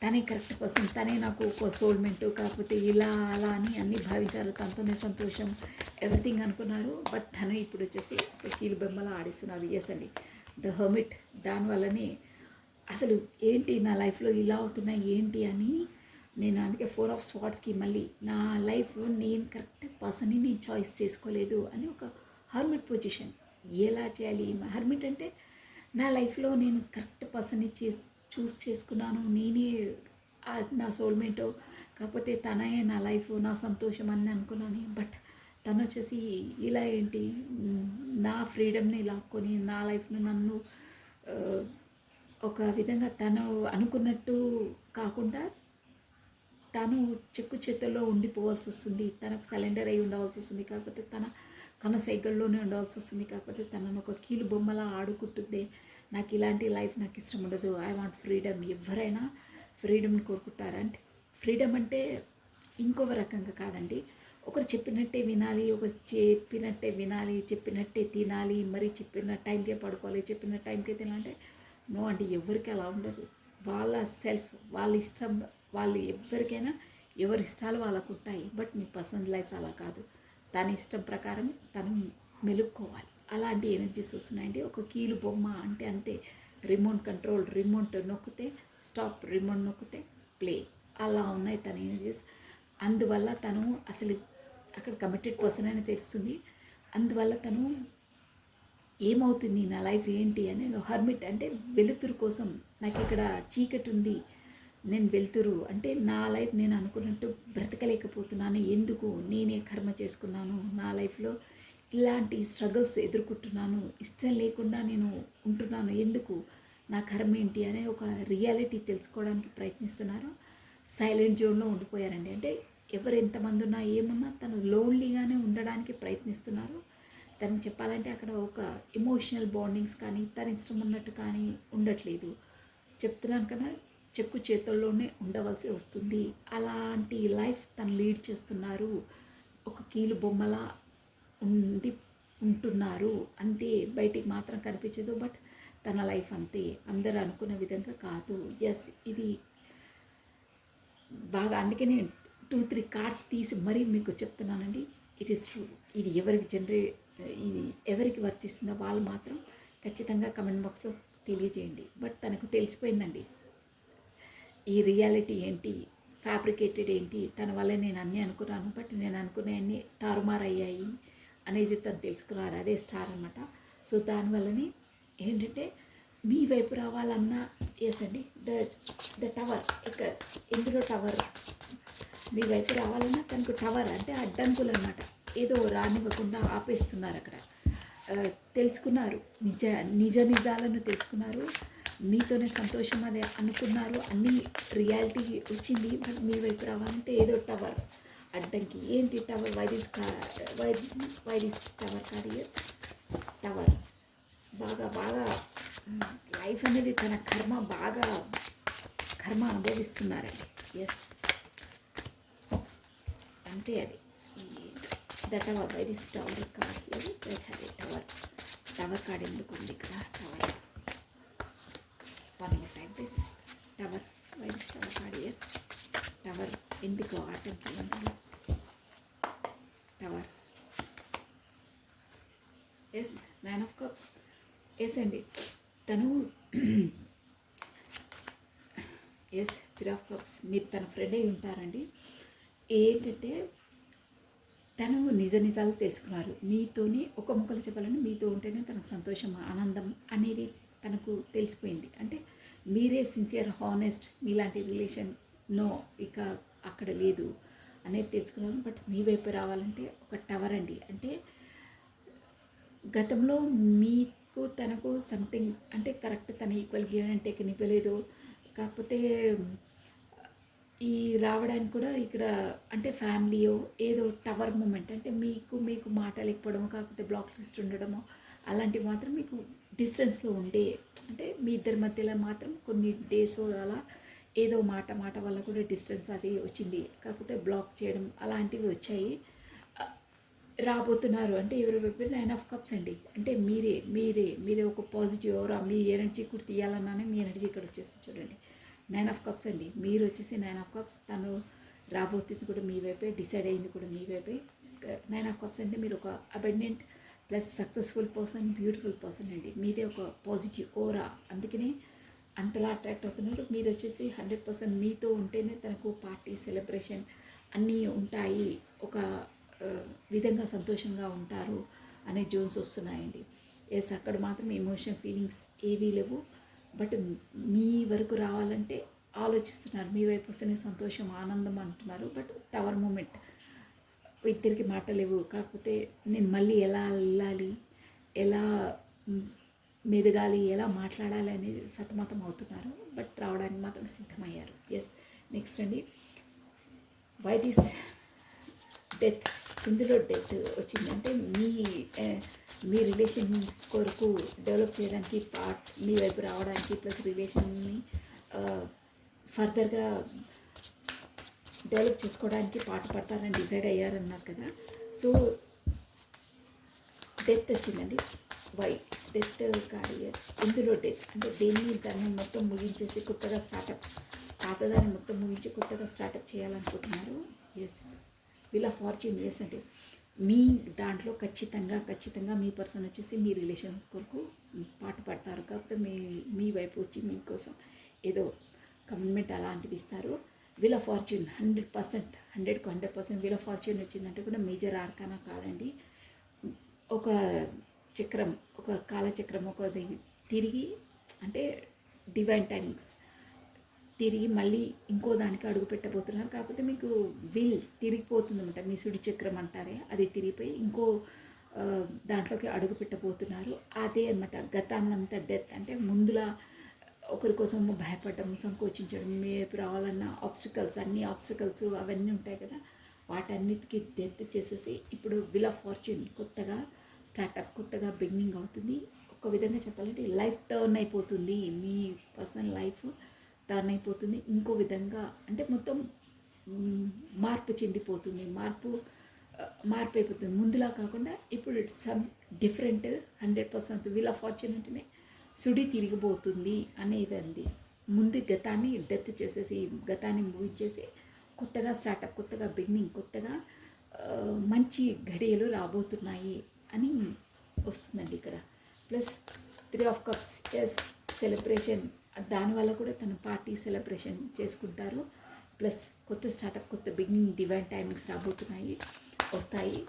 తనే కరెక్ట్ పర్సన్, తనే నాకు ఒక సోల్మెంట్, కాకపోతే ఇలా అలా అని అన్నీ భావించారు, తనతోనే సంతోషం ఎవ్రీథింగ్ అనుకున్నారు. బట్ తను ఇప్పుడు వచ్చేసి కీలు బొమ్మలా ఆడిస్తున్నారు. ఎస్ అండి, ద హర్మిట్. దానివల్లనే అసలు ఏంటి నా లైఫ్లో ఇలా అవుతున్నాయి ఏంటి అని నేను అందుకే 4 ఆఫ్ స్వార్డ్స్కి మళ్ళీ నా లైఫ్ నేను కరెక్ట్ పర్సన్ని నేను చాయిస్ చేసుకోలేదు అని ఒక హర్మిట్ పొజిషన్. ఎలా చేయాలి హర్మిట్ అంటే, నా లైఫ్లో నేను కరెక్ట్ పర్సన్ని చూస్ చేసుకున్నాను, నేనే నా సోల్మేటో, కాకపోతే తనే నా లైఫ్, నా సంతోషం అని అనుకున్నాను. బట్ తను వచ్చేసి ఇలా ఏంటి నా ఫ్రీడమ్ని లాక్కొని నా లైఫ్ను నన్ను ఒక విధంగా తను అనుకున్నట్టు కాకుండా తను చెక్కు చేతుల్లో ఉండిపోవాల్సి వస్తుంది, తనకు సరెండర్ అయి ఉండవలసి వస్తుంది, కాకపోతే తన సైకిల్లోనే ఉండవలసి వస్తుంది, కాకపోతే తనను ఒక కీలు బొమ్మలా ఆడుకుంటుంది. నాకు ఇలాంటి లైఫ్ నాకు ఇష్టం ఉండదు, ఐ వాంట్ ఫ్రీడమ్. ఎవరైనా ఫ్రీడమ్ని కోరుకుంటారంటే, ఫ్రీడమ్ అంటే ఇంకొక రకంగా కాదండి, ఒకరు చెప్పినట్టే వినాలి, చెప్పినట్టే తినాలి, మరి చెప్పిన టైంకే పడుకోవాలి, చెప్పిన టైంకే తినాలంటే నో అండి, ఎవరికి అలా ఉండదు. వాళ్ళ సెల్ఫ్, వాళ్ళ ఇష్టం, వాళ్ళు ఎవరికైనా ఎవరి ఇష్టాలు వాళ్ళకు ఉంటాయి. బట్ మీ పర్సనల్ లైఫ్ అలా కాదు, తన ఇష్టం ప్రకారం తను మెలుక్కోవాలి. అలాంటి ఎనర్జీస్ వస్తున్నాయండి. ఒక కీలు బొమ్మ అంటే అంతే, రిమోట్ కంట్రోల్, రిమోట్ నొక్కితే స్టాప్, రిమోట్ నొక్కితే ప్లే, అలా ఉన్నాయి తన ఎనర్జీస్. అందువల్ల తను అసలు అక్కడ కమిటెడ్ పర్సన్ అని తెలుస్తుంది. అందువల్ల తను ఏమవుతుంది నా లైఫ్ ఏంటి అని హర్మిట్ అంటే వెలుతురు కోసం, నాకు ఇక్కడ చీకటి ఉంది, నేను వెలుతురు అంటే నా లైఫ్ నేను అనుకున్నట్టు బ్రతకలేకపోతున్నాను, ఎందుకు నేనే కర్మ చేసుకున్నాను, నా లైఫ్లో ఇలాంటి స్ట్రగుల్స్ ఎదుర్కొంటున్నాను, ఇష్టం లేకుండా నేను ఉంటున్నాను, ఎందుకు నా కర్మ ఏంటి అనే ఒక రియాలిటీ తెలుసుకోవడానికి ప్రయత్నిస్తున్నారు. సైలెంట్ జోన్లో ఉండిపోయారండి. అంటే ఎవరు ఎంతమంది ఉన్నా ఏమున్నా తను లోన్లీగానే ఉండడానికి ప్రయత్నిస్తున్నారు. తనకు చెప్పాలంటే అక్కడ ఒక ఎమోషనల్ బాండింగ్స్ కానీ తన ఇష్టం ఉన్నట్టు కానీ ఉండట్లేదు. చెప్తున్నాను కదా, చెక్కు చేతుల్లోనే ఉండవలసి వస్తుంది. అలాంటి లైఫ్ తను లీడ్ చేస్తున్నారు. ఒక కీలు బొమ్మలా ఉంటున్నారు అంతే, బయటికి మాత్రం కనిపించదు. బట్ తన లైఫ్ అంతే, అందరూ అనుకున్న విధంగా కాదు. ఎస్, ఇది బాగా అందుకే నేను 2-3 కార్డ్స్ తీసి మరీ మీకు చెప్తున్నానండి. It is true. ఇది ఎవరికి వర్తిస్తుందో వాళ్ళు మాత్రం ఖచ్చితంగా కమెంట్ బాక్స్లో తెలియజేయండి. బట్ తనకు తెలిసిపోయిందండి ఈ రియాలిటీ ఏంటి, ఫ్యాబ్రికేటెడ్ ఏంటి, తన వల్ల నేను అన్నీ అనుకున్నాను, బట్ నేను అనుకునేవన్నీ తారుమారయ్యాయి అనేది తను తెలుసుకున్నారు. అదే స్టార్ అనమాట. సో దానివల్లనే ఏంటంటే మీ వైపు రావాలన్నా ఎస్ అండి, ద టవర్, ఇక్కడ ఇందులో టవర్ మీ వైపు రావాలన్నా తనకు టవర్ అంటే అడ్డంకులు అనమాట, ఏదో రానివ్వకుండా ఆపేస్తున్నారు. అక్కడ తెలుసుకున్నారు, నిజాలను తెలుసుకున్నారు, మీతోనే సంతోషం అదే అనుకున్నారు, అన్నీ రియాలిటీ వచ్చింది. బట్ మీ వైపు రావాలంటే ఏదో టవర్ అడ్డంకి. ఏంటి టవర్? వైదిస్ టవర్ కాదు, టవర్ బాగా లైఫ్ అనేది తన కర్మ అనుభవిస్తున్నారండి. ఎస్, అంటే అది the tower, why this tower card లేదు, టవర్ కార్డ్ ఎందుకు ఉంది ఇక్కడ? Tower one more time this tower, why this tower card here? Tower ఎందుకు ఆటంకి ఉండాలి? Tower, yes 9 of cups. Yes అండి, తను ఎస్ 3 ఆఫ్ కప్స్. మీరు తన ఫ్రెండ్ అయి ఉంటారండి. ఏంటంటే తను నిజాలు తెలుసుకున్నారు మీతోని. ఒక ముక్కలు చెప్పాలంటే మీతో ఉంటేనే తనకు సంతోషం, ఆనందం అనేది తనకు తెలిసిపోయింది. అంటే మీరే సిన్సియర్, హానెస్ట్, మీలాంటి రిలేషన్ నో ఇక అక్కడ లేదు అనేది తెలుసుకున్నాను. బట్ మీ వైపు రావాలంటే ఒక టవర్ అండి. అంటే గతంలో మీకు తనకు సంథింగ్ అంటే కరెక్ట్, తన ఈక్వల్ గివ్ అండ్ టేక్ ఇవ్వలేదు. కాకపోతే ఈ రావడానికి కూడా ఇక్కడ అంటే ఫ్యామిలీయో ఏదో టవర్ మూమెంట్ అంటే మీకు మాట లేకపోవడమో, కాకపోతే బ్లాక్ లిస్ట్ ఉండడమో అలాంటివి మాత్రం మీకు డిస్టెన్స్లో ఉండే, అంటే మీ ఇద్దరి మధ్యలో మాత్రం కొన్ని డేస్ అలా ఏదో మాట వల్ల కూడా డిస్టెన్స్ అది వచ్చింది. కాకపోతే బ్లాక్ చేయడం అలాంటివి వచ్చాయి. రాబోతున్నారు అంటే ఎవరు వైపు 9 ఆఫ్ కప్స్ అండి. అంటే మీరే ఒక పాజిటివ్ ఎవరా, మీ ఎనర్జీ కూడా తీయాలన్నానే మీ ఎనర్జీ ఇక్కడ వచ్చేసి చూడండి 9 ఆఫ్ కప్స్ అండి. మీరు వచ్చేసి 9 ఆఫ్ కప్స్, తను రాబోతుంది కూడా మీ వైపే, డిసైడ్ అయింది కూడా మీ వైపే. 9 ఆఫ్ కప్స్ అంటే మీరు ఒక abundant plus successful person, beautiful person అండి. మీదే ఒక పాజిటివ్ ఓరా, అందుకనే అంతలా అట్రాక్ట్ అవుతున్నారు. మీరు వచ్చేసి 100% మీతో ఉంటేనే తనకు పార్టీ, సెలబ్రేషన్ అన్నీ ఉంటాయి, ఒక విధంగా సంతోషంగా ఉంటారు అనే జోన్స్ వస్తున్నాయండి. ఎస్, అక్కడ మాత్రం ఎమోషన్, ఫీలింగ్స్ ఏవీ లేవు. బట్ మీ వరకు రావాలంటే ఆలోచిస్తున్నారు, మీ వైపు వస్తేనే సంతోషం, ఆనందం అంటున్నారు. బట్ టవర్ మూమెంట్, ఇద్దరికి మాట లేవు. కాకపోతే నేను మళ్ళీ ఎలా వెళ్ళాలి, ఎలా మెదగాలి, ఎలా మాట్లాడాలి అనేది సతమతం అవుతున్నారు. బట్ రావడానికి మాత్రం సిద్ధమయ్యారు. ఎస్, నెక్స్ట్ అండి, వై దిస్ డెత్. ఇందులో డెత్ వచ్చిందంటే మీ రిలేషన్ కొరకు డెవలప్ చేయడానికి, మీ వైపు రావడానికి, ప్లస్ రిలేషన్ని ఫర్దర్గా డెవలప్ చేసుకోవడానికి పడతారని డిసైడ్ అయ్యారన్నారు కదా. సో డెత్ వచ్చిందండి. వై డెత్ కాదు, ఇందులో డెత్ అంటే దాన్ని మొత్తం ముగించేసి కొత్తగా స్టార్టప్, పాతదాన్ని మొత్తం ముగించి కొత్తగా స్టార్టప్ చేయాలనుకుంటున్నారు. Yes, wheel of fortune. Yes అంటే మీ దాంట్లో ఖచ్చితంగా మీ పర్సన్ వచ్చేసి మీ రిలేషన్స్ కొరకు పడతారు. కాకపోతే మీ వైపు వచ్చి మీకోసం ఏదో కమిట్మెంట్ అలాంటిది ఇస్తారు. Wheel of fortune 100%, 100% wheel of fortune వచ్చిందంటే కూడా మేజర్ ఆర్కానా కాదండి. ఒక చక్రం, ఒక కాలచక్రం, ఒక తిరిగి అంటే డివైన్ టైమింగ్స్ తిరిగి మళ్ళీ ఇంకో దానికి అడుగు పెట్టబోతున్నారు. కాకపోతే మీకు వీల్ తిరిగిపోతుందన్నమాట, మీ సుడి చక్రం అంటారే అది తిరిగిపోయి ఇంకో దాంట్లోకి అడుగు పెట్టబోతున్నారు. అదే అనమాట గతాన్నంతా డెత్ అంటే ముందులా ఒకరి కోసం భయపడడం, సంకోచించడం, మేపు రావాలన్న అన్ని ఆబ్స్టికల్స్ అవన్నీ ఉంటాయి కదా, వాటన్నిటికీ డెత్ చేసేసి ఇప్పుడు వీల్ ఆఫ్ ఫార్చ్యూన్ కొత్తగా స్టార్టప్, కొత్తగా బిగినింగ్ అవుతుంది. ఒక విధంగా చెప్పాలంటే లైఫ్ టర్న్ అయిపోతుంది, మీ పర్సనల్ లైఫ్ టర్న్ అయిపోతుంది. ఇంకో విధంగా అంటే మొత్తం మార్పు చెందిపోతుంది, మార్పు అయిపోతుంది. ముందులా కాకుండా ఇప్పుడు some different 100%. Wheel of fortune అంటేనే సుడి తిరిగిపోతుంది అనేది అంది. ముందు గతాన్ని డెత్ చేసేసి, గతాన్ని ముగించేసి కొత్తగా స్టార్టప్, కొత్తగా బిగినింగ్, కొత్తగా మంచి ఘడియలు రాబోతున్నాయి అని వస్తుందండి ఇక్కడ. Plus 3 of cups. Yes, celebration, దానివల్ల కూడా తన పార్టీ సెలబ్రేషన్ చేసుకుంటారు. ప్లస్ కొత్త స్టార్టప్, కొత్త బిగినింగ్, డివైన్ టైమింగ్స్ వస్తాయి.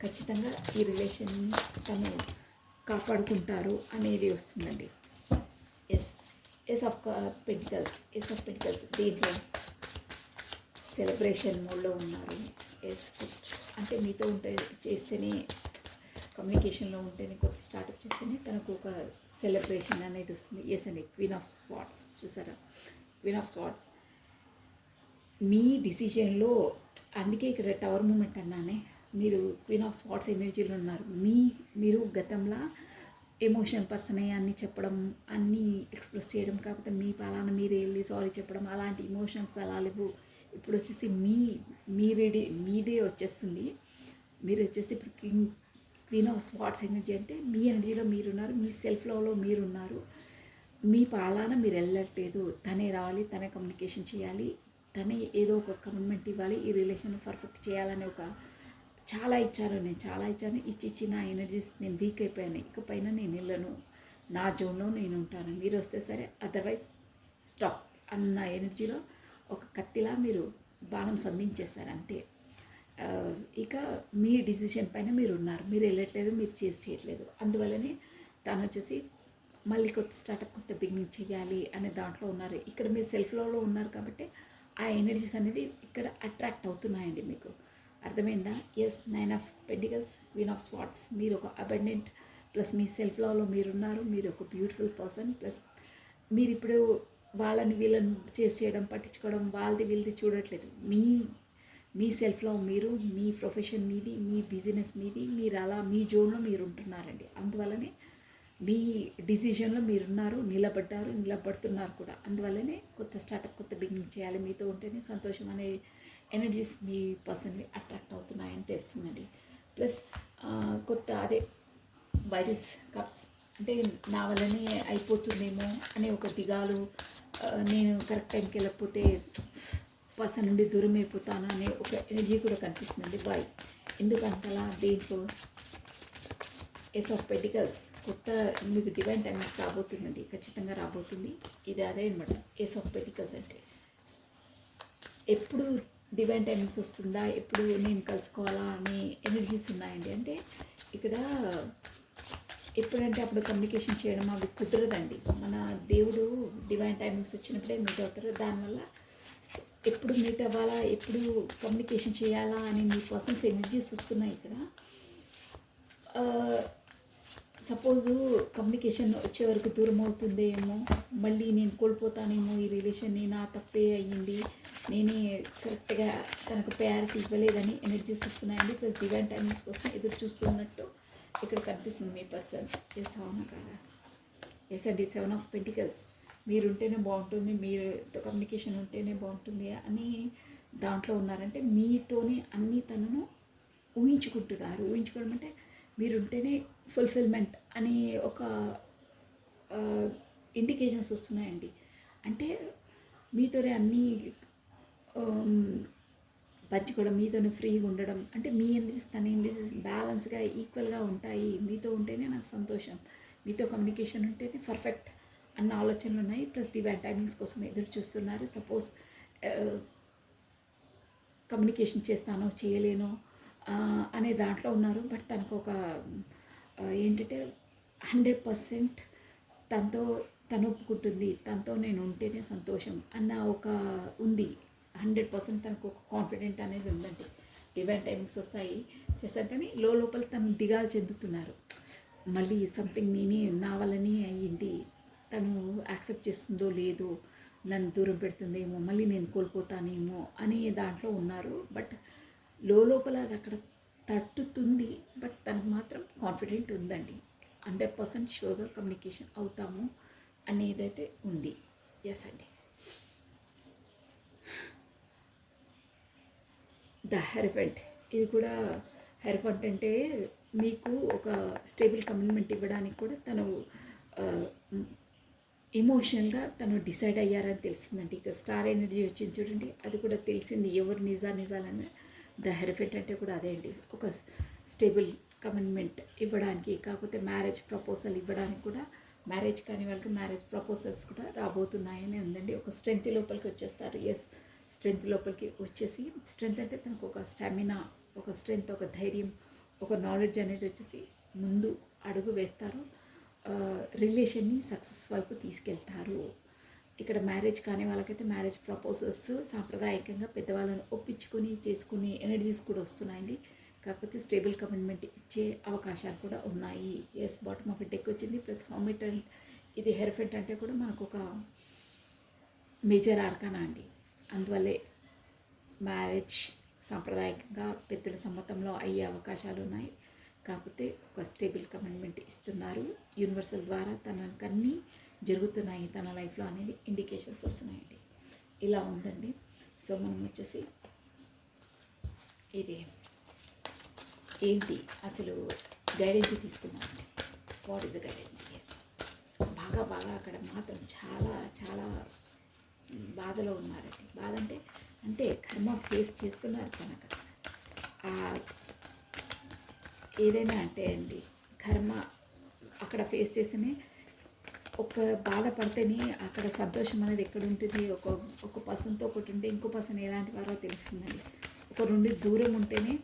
ఖచ్చితంగా ఈ రిలేషన్ని తను కాపాడుకుంటారు అనేది వస్తుందండి. ఎస్ ఆఫ్ పెంటికల్స్ దీంట్లో సెలబ్రేషన్ మోడ్లో ఉన్నారు. ఎస్, అంటే మీతో చేస్తేనే, కమ్యూనికేషన్లో ఉంటేనే, కొత్త స్టార్టప్ చేస్తేనే తనకు ఒక సెలబ్రేషన్ అనేది వస్తుంది. ఎస్ అండి, క్వీన్ ఆఫ్ స్వార్డ్స్ చూసారా, క్వీన్ ఆఫ్ స్వార్డ్స్ మీ డిసిజన్లో, అందుకే ఇక్కడ టవర్ మూమెంట్ అన్నానే, మీరు క్వీన్ ఆఫ్ స్వార్డ్స్ ఎనర్జీలో ఉన్నారు. మీరు గతంలో ఎమోషనల్ పర్సన్ అన్నీ చెప్పడం, అన్నీ ఎక్స్ప్రెస్ చేయడం, కాకపోతే మీ పాలన మీరే వెళ్ళి సారీ చెప్పడం, అలాంటి ఎమోషనల్స్ అలా లేవు. ఇప్పుడు వచ్చేసి మీదే వచ్చేస్తుంది. మీరు వచ్చేసి ఇప్పుడు క్వీన్ ఆఫ్ స్వార్డ్స్ ఎనర్జీ అంటే మీ ఎనర్జీలో మీరున్నారు, మీ సెల్ఫ్ లవ్లో మీరున్నారు. మీ పాలాన మీరు వెళ్ళట్లేదు, తనే రావాలి, తనే కమ్యూనికేషన్ చేయాలి, తనే ఏదో ఒక కమిట్మెంట్ ఇవ్వాలి, ఈ రిలేషన్ పర్ఫెక్ట్ చేయాలని ఒక చాలా ఇచ్చారు. నేను చాలా ఇచ్చాను, ఇచ్చి నా ఎనర్జీస్ నేను వీక్ అయిపోయాను. ఇకపైన నేను వెళ్ళను, నా జోన్లో నేను ఉంటాను, మీరు వస్తే సరే, అదర్వైజ్ స్టాప్ అన్న ఎనర్జీలో ఒక కత్తిలా మీరు బాణం సంధించేశారు అంతే. ఇక మీ డిసిషన్ పైన మీరు ఉన్నారు, మీరు వెళ్ళట్లేదు, మీరు చేయట్లేదు. అందువల్లనే తను వచ్చేసి మళ్ళీ కొత్త స్టార్టప్, కొత్త బిగినింగ్ చేయాలి అనే దాంట్లో ఉన్నారు. ఇక్కడ మీరు సెల్ఫ్ లవ్లో ఉన్నారు కాబట్టి ఆ ఎనర్జీస్ అనేది ఇక్కడ అట్రాక్ట్ అవుతున్నాయండి. మీకు అర్థమైందా? Yes, 9 of pentacles, queen of swords. మీరు ఒక అబండెంట్, ప్లస్ మీ సెల్ఫ్ లవ్లో మీరున్నారు, మీరు ఒక బ్యూటిఫుల్ పర్సన్. ప్లస్ మీరు ఇప్పుడు వాళ్ళని వీళ్ళని చేయడం, పట్టించుకోవడం, వాళ్ళది వీళ్ళది చూడట్లేదు. మీ సెల్ఫ్ లవ్ మీరు, మీ ప్రొఫెషన్ మీది, మీ బిజినెస్ మీది, మీరు అలా మీ జోన్లో మీరు ఉంటున్నారండి. అందువల్లనే మీ డిసిషన్లో మీరున్నారు, నిలబడుతున్నారు కూడా. అందువల్లనే కొత్త స్టార్టప్, కొత్త బిగినింగ్ చేయాలి, మీతో ఉంటేనే సంతోషం అనే ఎనర్జీస్ మీ పర్సన్వి అట్రాక్ట్ అవుతున్నాయని తెలుస్తుందండి. ప్లస్ కొత్త అదే వైరస్ కప్స్ అంటే నా వల్లనే అయిపోతుందేమో అనే ఒక దిగాలు, నేను కరెక్ట్ టైంకి వెళ్ళకపోతే పర్సన్ నుండి దూరం అయిపోతాను అనే ఒక ఎనర్జీ కూడా కనిపిస్తుందండి. వై, ఎందుకంతలా? దేంట్లో? ఏస్ ఆఫ్ పెంటికల్స్, కొత్త మీకు డివైన్ టైమింగ్స్ రాబోతుందండి, ఖచ్చితంగా రాబోతుంది. ఇది అదే అనమాట ఏస్ ఆఫ్ పెంటికల్స్ అంటే. ఎప్పుడు డివైన్ టైమింగ్స్ వస్తుందా, ఎప్పుడు నేను కలుసుకోవాలా అనే ఎనర్జీస్ ఉన్నాయండి. అంటే ఇక్కడ ఎప్పుడంటే అప్పుడు కమ్యూనికేషన్ చేయడం అవి కుదరదండి. మన దేవుడు డివైన్ టైమింగ్స్ వచ్చినప్పుడే మీట్ అవుతారు. దానివల్ల ఎప్పుడు మీట్ అవ్వాలా, ఎప్పుడు కమ్యూనికేషన్ చేయాలా అని మీ పర్సన్స్ ఎనర్జీస్ వస్తున్నాయి ఇక్కడ. సపోజు కమ్యూనికేషన్ వచ్చే వరకు దూరం అవుతుందేమో, మళ్ళీ నేను కోల్పోతానేమో ఈ రిలేషన్ని, నా తప్పే అయ్యింది, నేనే కరెక్ట్గా తనకు ప్రయారిటీ ఇవ్వలేదని ఎనర్జీస్ వస్తున్నాయండి. ప్లస్ డివైన్ టైమింగ్స్ కోసం ఎదురు చూస్తున్నట్టు ఇక్కడ కనిపిస్తుంది మీ పర్సన్. ఎస్, అవునా కదా? ఎస్ అండి, 7 ఆఫ్ పెంటికల్స్. మీరు ఉంటేనే బాగుంటుంది, మీరుతో కమ్యూనికేషన్ ఉంటేనే బాగుంటుంది అని దాంట్లో ఉన్నారంటే మీతోనే అన్నీ తనను ఊహించుకుంటున్నారు. ఊహించుకోవడం అంటే మీరుంటేనే ఫుల్ఫిల్మెంట్ అనే ఒక ఇండికేషన్స్ వస్తున్నాయండి. అంటే మీతోనే అన్నీ పంచుకోవడం, మీతోనే ఫ్రీగా ఉండడం, అంటే మీ ఎనర్జీస్ తన ఎనర్జీస్ బ్యాలెన్స్గా ఈక్వల్గా ఉంటాయి. మీతో ఉంటేనే నాకు సంతోషం, మీతో కమ్యూనికేషన్ ఉంటేనే పర్ఫెక్ట్ అన్న ఆలోచనలు ఉన్నాయి. ప్లస్ డివైన్ టైమింగ్స్ కోసం ఎదురు చూస్తున్నారు. సపోజ్ కమ్యూనికేషన్ చేస్తానో చేయలేనో అనే దాంట్లో ఉన్నారు. బట్ తనకు ఒక ఏంటంటే 100% తను ఒప్పుకుంటుంది, తనతో నేను ఉంటేనే సంతోషం అన్న ఒక ఉంది. 100% తనకు ఒక కాన్ఫిడెంట్ అనేది ఉందండి. డివైన్ టైమింగ్స్ వస్తాయి చేస్తాను, కానీ లోపల తను దిగాలు చెందుతున్నారు. మళ్ళీ సంథింగ్ నేనే నా వల్లనే అయ్యింది, తను యాక్సెప్ట్ చేస్తుందో లేదో, నన్ను దూరం పెడుతుందేమో, మళ్ళీ నేను కోల్పోతానేమో అనే దాంట్లో ఉన్నారు. బట్ లోపల అది అక్కడ తట్టుతుంది. బట్ తనకు మాత్రం కాన్ఫిడెంట్ ఉందండి. 100% షూర్గా కమ్యూనికేషన్ అవుతాము అనేదైతే ఉంది. ఎస్ అండి. ద హెరఫెంట్, ఇది కూడా హెరఫెంట్ అంటే మీకు ఒక స్టేబుల్ కమిట్మెంట్ ఇవ్వడానికి కూడా తను ఎమోషనల్గా తను డిసైడ్ అయ్యారని తెలిసిందండి. ఇక్కడ స్టార్ ఎనర్జీ వచ్చింది చూడండి, అది కూడా తెలిసింది ఎవరు నిజాలని. ద హెరఫెంట్ అంటే కూడా అదే అండి, ఒక స్టేబుల్ కమిట్మెంట్ ఇవ్వడానికి, కాకపోతే మ్యారేజ్ ప్రపోజల్ ఇవ్వడానికి కూడా, మ్యారేజ్ కాని వాళ్ళకి మ్యారేజ్ ప్రపోజల్స్ కూడా రాబోతున్నాయని ఉందండి. ఒక స్ట్రెంగ్త్ లోపలికి వచ్చేస్తారు. ఎస్, స్ట్రెంగ్త్ లోపలికి వచ్చేసి, స్ట్రెంగ్త్ అంటే తనకు ఒక స్టామినా, ఒక స్ట్రెంగ్త్, ఒక ధైర్యం, ఒక నాలెడ్జ్ అనేది వచ్చేసి ముందు అడుగు వేస్తారు. రిలేషన్ని సక్సెస్ వైపు తీసుకెళ్తారు. ఇక్కడ మ్యారేజ్ కానీ వాళ్ళకైతే మ్యారేజ్ ప్రపోజల్స్ సాంప్రదాయకంగా పెద్దవాళ్ళని ఒప్పించుకొని చేసుకునే ఎనర్జీస్ కూడా వస్తున్నాయండి. కాకపోతే స్టేబుల్ కమిట్మెంట్ ఇచ్చే అవకాశాలు కూడా ఉన్నాయి. ఎస్, బాటమ్ ఆఫ్ డెక్ వచ్చింది. ప్లస్ హర్మిట్ అండ్ ఇది హెరఫెంట్ అంటే కూడా మనకు ఒక మేజర్ ఆర్కానా అండి. అందువల్లే మ్యారేజ్ సాంప్రదాయకంగా పెద్దల సమ్మతంలో అయ్యే అవకాశాలు ఉన్నాయి. కాకపోతే ఒక స్టేబుల్ కమిట్మెంట్ ఇస్తున్నారు. యూనివర్సల్ ద్వారా తనకన్నీ జరుగుతున్నాయి తన లైఫ్లో అనేది ఇండికేషన్స్ వస్తున్నాయండి. ఇలా ఉందండి. సో మనం వచ్చేసి ఇది ఏంటి అసలు గైడెన్స్ తీసుకున్నామండి. What is the guidance here? బాగా ఇంకా బాగా అక్కడ మాత్రం చాలా చాలా బాధలో ఉన్నారండి. బాధ అంటే అంతే, కర్మ ఫేస్ చేస్తున్నారు తను అక్కడ. ఆ ఏదైనా అంటే అండి, కర్మ అక్కడ ఫేస్ చేస్తేనే, ఒక బాధపడితేనే అక్కడ సంతోషం అనేది ఎక్కడ ఉంటుంది. ఒక పర్సన్తో ఒకటి ఉంటే ఇంకో పర్సన్ ఎలాంటి వారో తెలుస్తుందండి. ఒక నుండి దూరం ఉంటేనే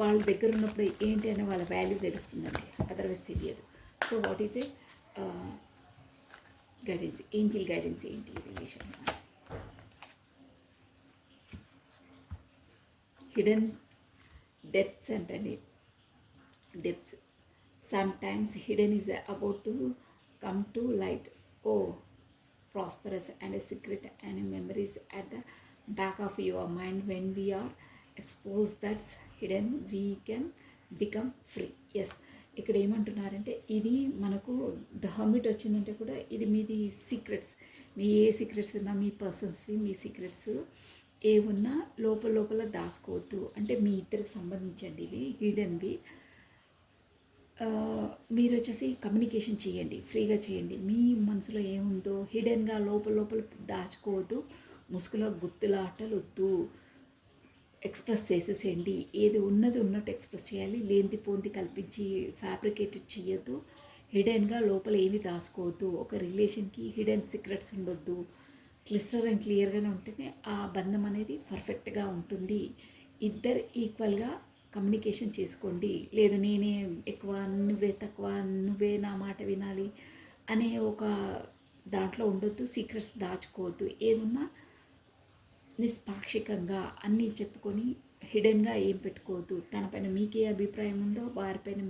వాళ్ళ దగ్గర ఉన్నప్పుడు ఏంటి అనే వాళ్ళ వాల్యూ తెలుస్తుందండి, అదర్వైజ్ తెలియదు. So what is a guidance, angel guidance ఏంటి రిలేషన్? హిడెన్ డెప్త్స్ అంటండి, depths. Sometimes hidden is about to come to light. Oh, prosperous and a secret and memories at the back of your mind. When we are exposed that's hidden, we can become free. Yes, ఇక్కడ ఏమంటున్నారంటే, ఇది మనకు ద హర్మిట్ వచ్చిందంటే కూడా ఇది మీది సీక్రెట్స్. మీ ఏ సీక్రెట్స్ ఉన్నా, మీ పర్సన్స్వి మీ సీక్రెట్స్ ఏ ఉన్నా లోపల లోపల దాచుకోవద్దు. అంటే మీ ఇద్దరికి సంబంధించండి ఇవి హిడెన్వి. మీరు వచ్చేసి కమ్యూనికేషన్ చేయండి, ఫ్రీగా చేయండి. మీ మనసులో ఏముందో హిడెన్గా లోపల లోపల దాచుకోవద్దు. ముసుగులో గుర్తులాటలు వద్దు, ఎక్స్ప్రెస్ చేసేసేయండి. ఏది ఉన్నది ఉన్నట్టు ఎక్స్ప్రెస్ చేయాలి. లేనిది పోంది కల్పించి ఫ్యాబ్రికేటెడ్ చేయొద్దు. హిడెన్గా లోపల ఏమి దాచుకోవద్దు. ఒక రిలేషన్కి హిడెన్ సీక్రెట్స్ ఉండొద్దు. క్లిస్టర్ అండ్ క్లియర్గానే ఉంటేనే ఆ బంధం అనేది పర్ఫెక్ట్గా ఉంటుంది. ఇద్దరు ఈక్వల్గా కమ్యూనికేషన్ చేసుకోండి. లేదు నేనే ఎక్కువ, నువ్వే తక్కువ, నువ్వే నా మాట వినాలి అనే ఒక దాంట్లో ఉండొద్దు. సీక్రెట్స్ దాచుకోవద్దు. ఏదున్నా నిష్పాక్షికంగా అన్నీ చెప్పుకొని హిడెన్గా ఏం పెట్టుకోవద్దు. తనపైన మీకే అభిప్రాయం ఉందో, వారిపైన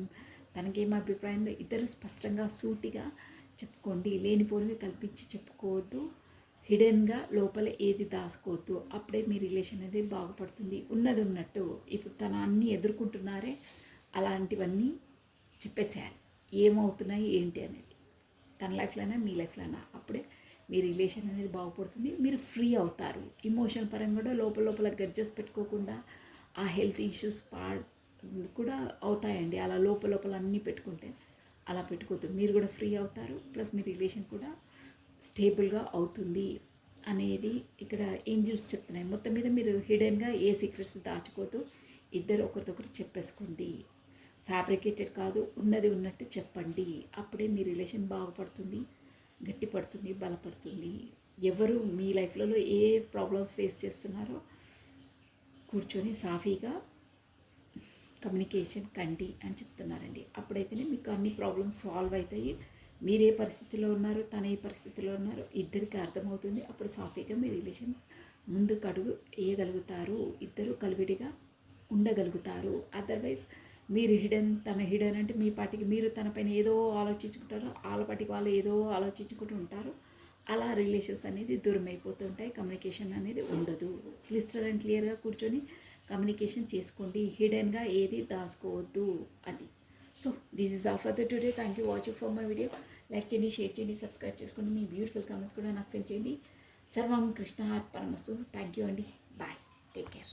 తనకేం అభిప్రాయం ఉందో ఇద్దరు స్పష్టంగా సూటిగా చెప్పుకోండి. లేనిపోనివి కల్పించి చెప్పుకోవద్దు. హిడెన్గా లోపల ఏది దాచుకోవద్దు. అప్పుడే మీ రిలేషన్ అనేది బాగుపడుతుంది. ఉన్నది ఉన్నట్టు ఇప్పుడు తన అన్నీ ఎదుర్కొంటున్నారే, అలాంటివన్నీ చెప్పేసేయాలి. ఏమవుతున్నాయి ఏంటి అనేది తన లైఫ్లోనా మీ లైఫ్లోనా. అప్పుడే మీ రిలేషన్ అనేది బాగుపడుతుంది. మీరు ఫ్రీ అవుతారు. ఇమోషన్ పరంగా కూడా లోపల లోపల గడ్జెస్ పెట్టుకోకుండా ఆ హెల్త్ ఇష్యూస్ కూడా అవుతాయండి. అలా లోపల లోపల అన్నీ పెట్టుకుంటే అలా పెట్టుకోవద్దు. మీరు కూడా ఫ్రీ అవుతారు. ప్లస్ మీ రిలేషన్ కూడా స్టేబుల్గా అవుతుంది అనేది ఇక్కడ ఏంజిల్స్ చెప్తున్నాయి. మొత్తం మీద మీరు హిడెన్గా ఏ సీక్రెట్స్ దాచుకోవద్దు. ఇద్దరు ఒకరికొకరు చెప్పేసుకోండి. ఫ్యాబ్రికేటెడ్ కాదు, ఉన్నది ఉన్నట్టు చెప్పండి. అప్పుడే మీ రిలేషన్ బాగుపడుతుంది, గట్టిపడుతుంది, బలపడుతుంది. ఎవరు మీ లైఫ్లలో ఏ ప్రాబ్లమ్స్ ఫేస్ చేస్తున్నారో కూర్చొని సాఫీగా కమ్యూనికేషన్ కండి అని చెప్తున్నారండి. అప్పుడైతేనే మీకు అన్ని ప్రాబ్లమ్స్ సాల్వ్ అవుతాయి. మీరే పరిస్థితిలో ఉన్నారు, తన ఏ పరిస్థితిలో ఉన్నారు ఇద్దరికి అర్థమవుతుంది. అప్పుడు సాఫీగా మీ రిలేషన్ ముందుకు అడుగు వేయగలుగుతారు. ఇద్దరు కలివిడిగా ఉండగలుగుతారు. అదర్వైజ్ మీరు హిడెన్, తన హిడెన్ అంటే మీ పాటికి మీరు తన పైన ఏదో ఆలోచించుకుంటారు, వాళ్ళ పాటికి వాళ్ళు ఏదో ఆలోచించుకుంటూ ఉంటారు. అలా రిలేషన్స్ అనేది దూరం అయిపోతుంటాయి. కమ్యూనికేషన్ అనేది ఉండదు. క్లిస్టర్ అండ్ క్లియర్గా కూర్చొని కమ్యూనికేషన్ చేసుకోండి. హిడెన్గా ఏది దాచుకోవద్దు అది. So this is all for the today. Thank you watching for my video. Like చేయండి, షేర్ చేయండి, సబ్స్క్రైబ్ చేసుకోండి. మీ బ్యూటిఫుల్ కామెంట్స్ కూడా నాకు సెండ్ చేయండి. సర్వం కృష్ణ అర్పణమస్తు. థ్యాంక్ యూ అండి. Bye, take care.